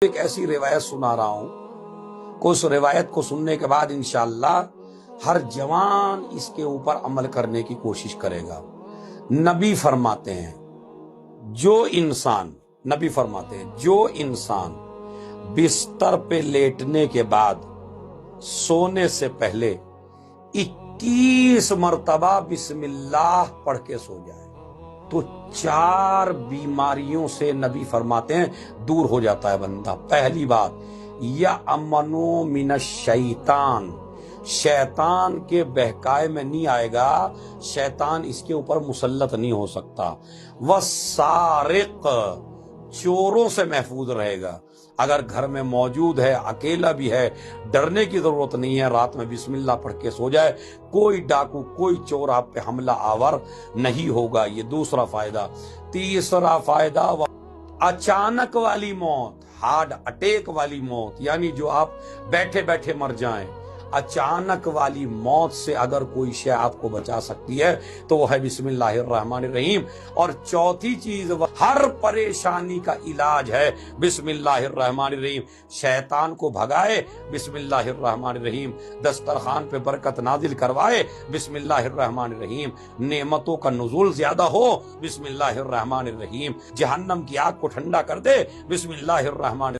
ایک ایسی روایت سنا رہا ہوں کہ اس روایت کو سننے کے بعد انشاءاللہ ہر جوان اس کے اوپر عمل کرنے کی کوشش کرے گا۔ نبی فرماتے ہیں جو انسان بستر پہ لیٹنے کے بعد سونے سے پہلے 21 مرتبہ بسم اللہ پڑھ کے سو جائے تو 4 بیماریوں سے نبی فرماتے ہیں دور ہو جاتا ہے بندہ۔ پہلی بات، یا امنو من الشیطان، شیطان کے بہکائے میں نہیں آئے گا، شیطان اس کے اوپر مسلط نہیں ہو سکتا۔ والسارق، چوروں سے محفوظ رہے گا۔ اگر گھر میں موجود ہے، اکیلا بھی ہے، ڈرنے کی ضرورت نہیں ہے، رات میں بسم اللہ پڑھ کے سو جائے، کوئی ڈاکو کوئی چور آپ پہ حملہ آور نہیں ہوگا۔ یہ دوسرا فائدہ۔ تیسرا فائدہ، اچانک والی موت، ہارٹ اٹیک والی موت، یعنی جو آپ بیٹھے بیٹھے مر جائیں، اچانک والی موت سے اگر کوئی شے آپ کو بچا سکتی ہے تو وہ ہے بسم اللہ الرحمن الرحیم۔ اور چوتھی چیز، ہر پریشانی کا علاج ہے بسم اللہ الرحمن الرحیم۔ شیطان کو بھگائے بسم اللہ الرحمن الرحیم، دسترخوان پہ برکت نازل کروائے بسم اللہ الرحمن الرحیم، نعمتوں کا نزول زیادہ ہو بسم اللہ الرحمن الرحیم، جہنم کی آگ کو ٹھنڈا کر دے بسم اللہ الرحمن الرحیم۔